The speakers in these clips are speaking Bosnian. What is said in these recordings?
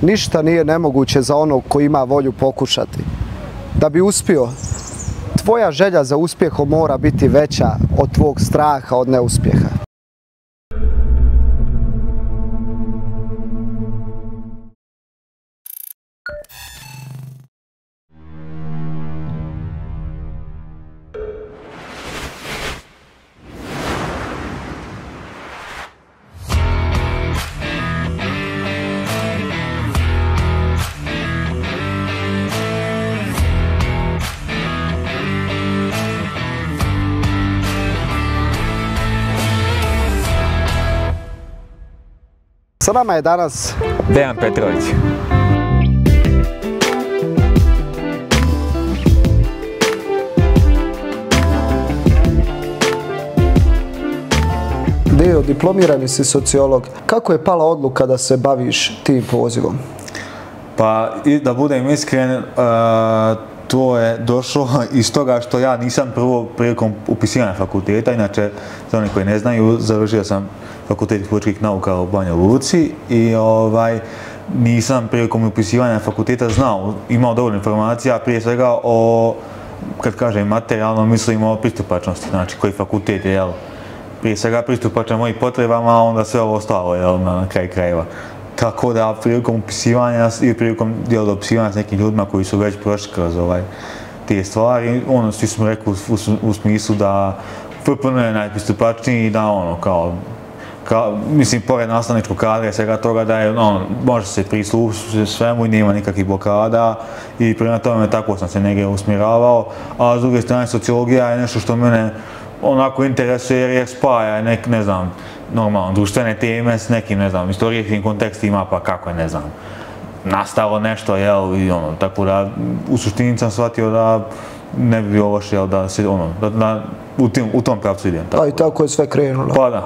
ništa nije nemoguće za onog koji ima volju pokušati. Da bi uspio, tvoja želja za uspjehom mora biti veća od tvog straha od neuspjeha. Sa nama je danas Dejan Petrović. Dejo, diplomirani si sociolog. Kako je pala odluka da se baviš tim pozivom? Pa, da budem iskren, to je došlo iz toga što ja nisam prvo prilikom upisivanja fakulteta, inače, za oni koji ne znaju, završio sam Fakultet političkih nauka u Banja Luci i nisam prilikom upisivanja fakulteta znao, imao dovoljno informacija, prije svega o, kad kažem materijalno, mislim o pristupačnosti, znači koji fakultet je, prije svega pristupačan mojim potrebama, a onda sve ovo ostalo, na kraj krajeva. Tako da prilikom upisivanja i prilikom dopisivanja s nekim ljudima koji su već prošli kroz te stvari, svi smo rekli u smislu da FPN je najpristupačniji i da mislim, pored nastavničkog kadra i svega toga da je, može se prislušiti svemu i nema nikakvih blokada i prema tome tako sam se negdje usmjeravao, a s druge strane sociologija je nešto što mene onako interesuje jer spaja ne znam, normalno društvene teme s nekim, ne znam, istorijskim kontekstima, pa kako je, ne znam, nastalo nešto, i tako da u suštini sam shvatio da ne bi bilo loše, da se, da u tom pravcu idem. Pa i tako je sve krenulo. Pa da.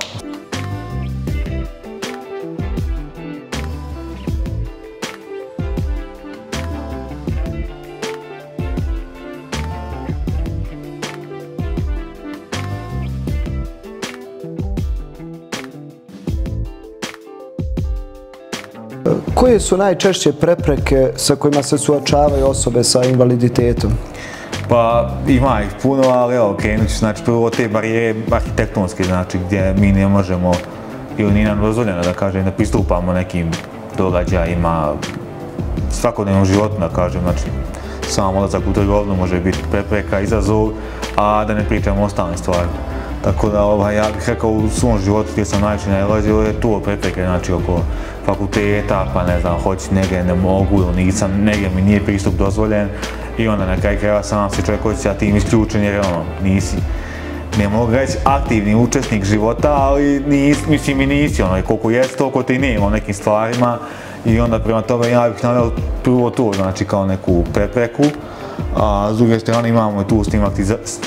Koje su najčešće prepreke sa kojima se suočavaju osobe sa invaliditetom? Pa ima ih puno, ali evo, krenut ću, znači prvo te barijere arhitektonske, znači gdje mi ne možemo ili nije nam dozvoljeno da kažem da pristupamo nekim događajima svakodnevnom životu, da kažem, znači sam odlazak u trgovinu može biti prepreka, izazov, a da ne pričamo o ostalim stvarima. Tako da ja bih rekao u svom životu gdje sam najviše nailazio je to prepreke, znači oko fakulteta, pa ne znam, hoći negdje ne mogu ili nisam, negdje mi nije pristup dozvoljen i onda na kraju krajeva sam se čovjek hoće sa tim isključen jer nisi, ne mogu reći aktivni učesnik života, ali mislim i nisi, koliko jesi toliko ti nema o nekim stvarima i onda prema tome ja bih naveo prvo to, znači kao neku prepreku. A s druge strane imamo tu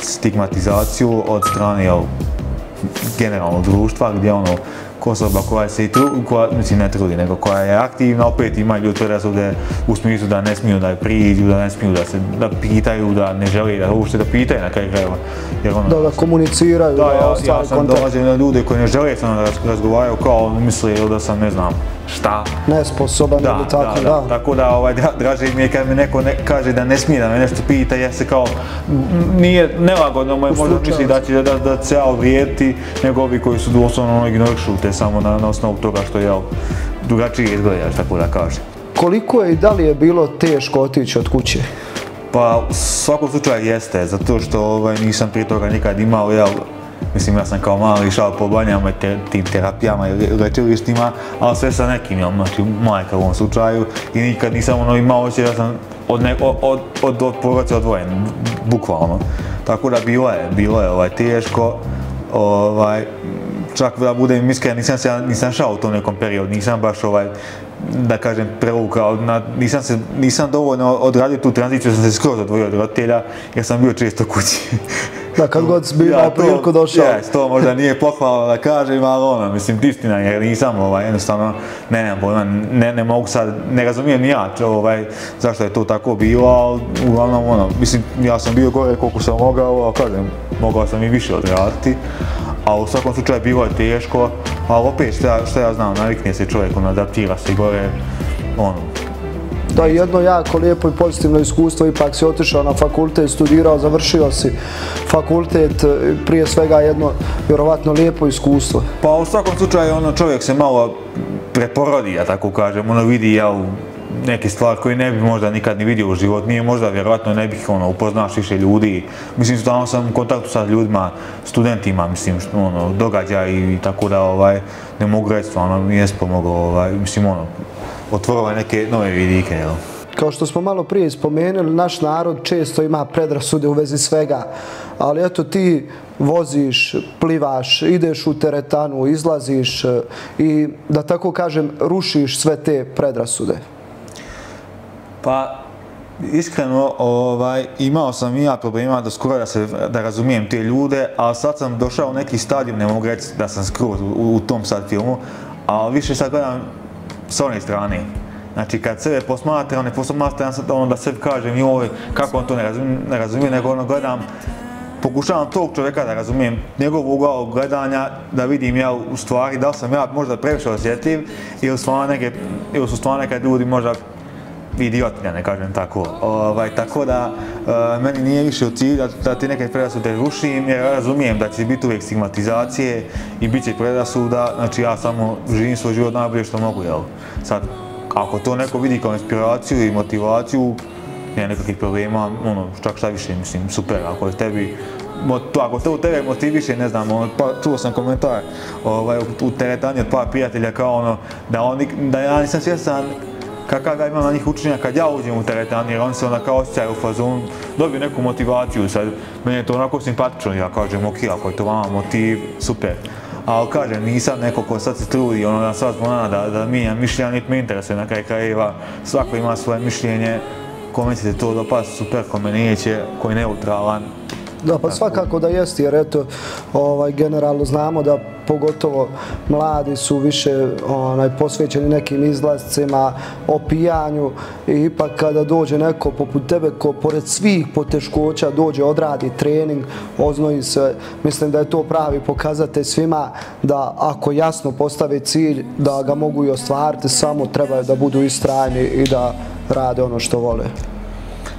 stigmatizaciju od strane generalnog društva gdje osoba koja se mislim ne trudi, nego koja je aktivna, opet ima ljudi predrasude u smislu da ne smiju da je priđu, da ne smiju da pitaju, da ne žele da uopšte da pitaju na kraju krajeva. Da komuniciraju, da ostvari kontakt. Ja sam dolazio na ljude koji ne žele sa mnom da razgovaraju kao misle da sam ne znam šta. Nesposoban ili tako, da. Tako da draže mi je kad mi neko kaže da ne smije da me nešto pita, jer se kao nije nelagodno mu je možda misli da će da se ja uvrijediti, nego ovi koji su doslovno ignorišu te samo na osnovu toga što je drugačije izgledaš, tako da kažem. Koliko je i da li je bilo teško otići od kuće? Pa u svakom slučaju jeste, zato što nisam prije toga nikad imao, mislim ja sam kao mali išao po banjama i tim terapijama i lečilištima, ali sve sa nekim, znači majka u ovom slučaju i nikad nisam imao osjećaj da sam od porodice odvojen, bukvalno. Tako da bilo je teško, čak da budem iskren, nisam šao u tom nekom periodu, nisam baš da kažem prevukao, nisam dovoljno odradio tu tranziciju, sam se skroz odvojio od roditelja jer sam bio često kući. Da, kad god si bio na priliku došao. To možda nije pohvalno da kažem, ali mislim, istina jer nisam, jednostavno, nemam pojma, ne mogu sad, ne razumijem ni ja zašto je to tako bilo, ali uglavnom, mislim, ja sam bio gore koliko sam mogao, a kažem, mogao sam i više odraditi, a u svakom slučaju bilo je teško, ali opet, što ja znam, navikne se čovjek, adaptira se gore, Da, jedno jako lijepo i pozitivno iskustvo, ipak si otišao na fakultet, studirao, završio si fakultet, prije svega jedno vjerovatno lijepo iskustvo. Pa u svakom slučaju čovjek se malo preporodi, ja tako kažem, vidi neke stvari koje ne bi možda nikad ni vidio u životu, nije možda vjerojatno ne bih upoznaš više ljudi. Mislim, stalno sam u kontaktu sa ljudima, studentima, mislim, događaj i tako da ne mogu reći, stvarno mi je pomoglo, mislim, otvorilo neke nove vidike, jel? Kao što smo malo prije spomenuli, naš narod često ima predrasude u vezi svega, ali eto ti voziš, plivaš, ideš u teretanu, izlaziš i da tako kažem rušiš sve te predrasude. Pa, iskreno, imao sam i ja problema do skoro da razumijem te ljude, ali sad sam došao u neki stadijum, ne mogu reći da sam skroz u tom sad filmu, ali više sad gledam s one strane. Znači, kad sebe posmatram, ne posmatram da sebi kažem joj, kako on to ne razumije, nego gledam, pokušavam tog čovjeka da razumijem njegov ugao gledanja, da vidim ja u stvari da li sam ja možda previše osjetljiv ili su stvarno nekad ljudi možda idiotinja, ne kažem tako. Tako da meni nije više u cilju da ti neke predrasude rušim, jer razumijem da će biti uvijek stigmatizacije i bit će predrasuda, znači ja samo živim svoj život najbolje što mogu, jel? Sad, ako to neko vidi kao inspiraciju i motivaciju, nema nekakvih problema, čak šta više, mislim, super, ako to u tebe motiviše, ne znam, čuo sam komentar u teretani od par prijatelja kao da ja nisam svjestan kakav ga imam na njih učenja kad ja uđem u teretani, jer oni se onda kao osjećaju u fazonu, dobiju neku motivaciju, sad meni je to onako simpatično, ja kažem ok, ako je to vama motiv, super. Ali kažem, nisam neko ko sad se trudi, da sva zvonana da mijenjam mišljenja, niti me interesuje na kraju krajeva, svako ima svoje mišljenje, kome će se to dopasti, super, kome neće, ko je neutralan. Da, pa svakako da jest, jer eto, generalno znamo da pogotovo mladi su više posvećeni nekim izlascima, opijanju i ipak kada dođe neko poput tebe ko pored svih poteškoća dođe, odradi trening, oznoji se, mislim da je to pravi pokazatelj svima da ako jasno postave cilj da ga mogu i ostvariti, samo treba da budu istrajni i da rade ono što vole.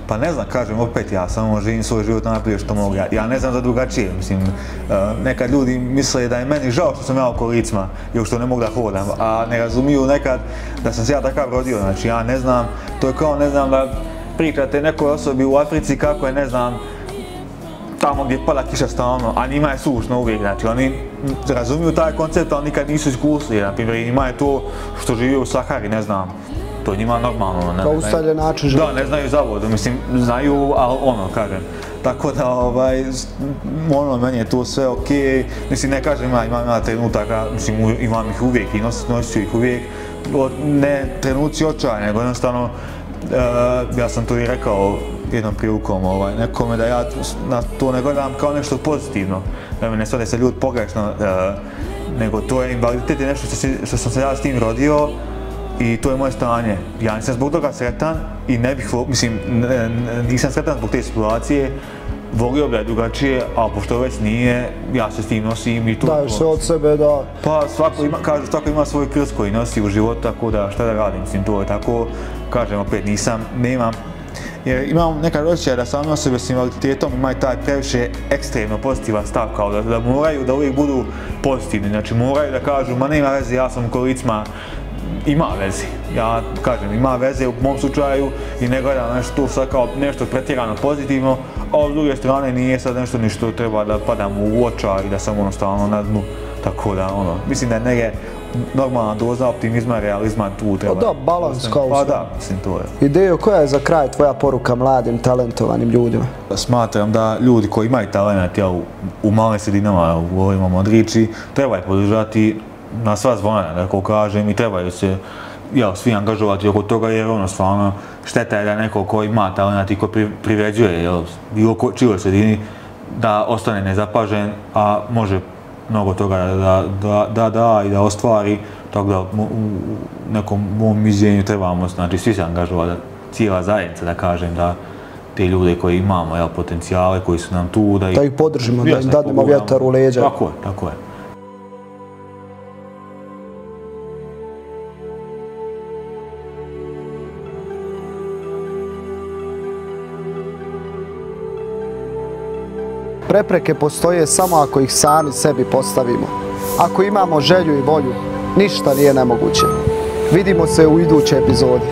Pa ne znam, kažem, opet ja samo živim svoj život najbolje što mogu. Ja ne znam za drugačije, mislim, nekad ljudi misle da je meni žao što sam ja u kolicima i što ne mogu da hodam, a ne razumiju nekad da sam se ja takav rodio, znači ja ne znam, to je kao, ne znam, da pričate nekoj osobi u Africi kako je, ne znam, tamo gdje pada kiša stalno, a njima je sušno uvijek, znači oni razumiju taj koncept, ali nikad nisu iskusili, na primjer, njima je to što živi u Sahari, ne znam, to je njima normalno. Kao ustaljen način života. Da, ne znaju za vodu, mislim, znaju, ali kažem. Tako da, meni je to sve okej. Mislim, ne kažem, ima trenutaka, mislim, imam ih uvijek i nosit ću ih uvijek. Ne trenuci očaja, nego jednostavno, ja sam to i rekao jednom prilikom nekome da ja to ne gledam kao nešto pozitivno. Da me ne shvate se ljudi pogrešno, nego to je invaliditet, je nešto što sam se ja s tim rodio. I to je moje stanje. Ja nisam zbog toga sretan i ne bih, mislim, nisam sretan zbog te situacije, volio bi da je drugačije, a pošto već nije, ja se s tim nosim i to... Daješ sve od sebe, da... Pa svako ima svoj krst koji nosi u životu, tako da šta da radim, mislim, to je tako, kažem opet, nemam, jer imam nekad osjećaj da same osobe s invaliditetom imaju taj previše ekstremno pozitivan stav, kao da moraju da uvijek budu pozitivni, znači moraju da kažu, ma nema veze, ja sam u kolicima. Ima veze, ja kažem, ima veze u mom slučaju i ne gledam nešto sad kao nešto pretjerano pozitivno, a s druge strane nije sad nešto ni što treba da padam u očaj i da sam stalno na dnu, tako da mislim da je neke normalna doza optimizma i realizma tu treba. Da, balans kao sve. Pa da, mislim to je. Idejo, koja je za kraj tvoja poruka mladim, talentovanim ljudima? Smatram da ljudi koji imaju talent u malim sredinama, u ovima Modrići, trebaju podržati na sva zvona, kako kažem, i trebaju se svi angažovati oko toga, jer stvarno šteta je da neko ko ima talent i ko privređuje bilo čijoj sredini da ostane nezapažen, a može mnogo toga da i da ostvari, tako da u nekom mom mišljenju trebamo, znači svi se angažovati, cijela zajednica da kažem, da te ljude koji imamo potencijale, koji su nam tu, da ih podržimo, da im dadnemo vjetar u leđa. Tako je. Prepreke postoje samo ako ih sami sebi postavimo. Ako imamo želju i volju, ništa nije nemoguće. Vidimo se u idućoj epizodi.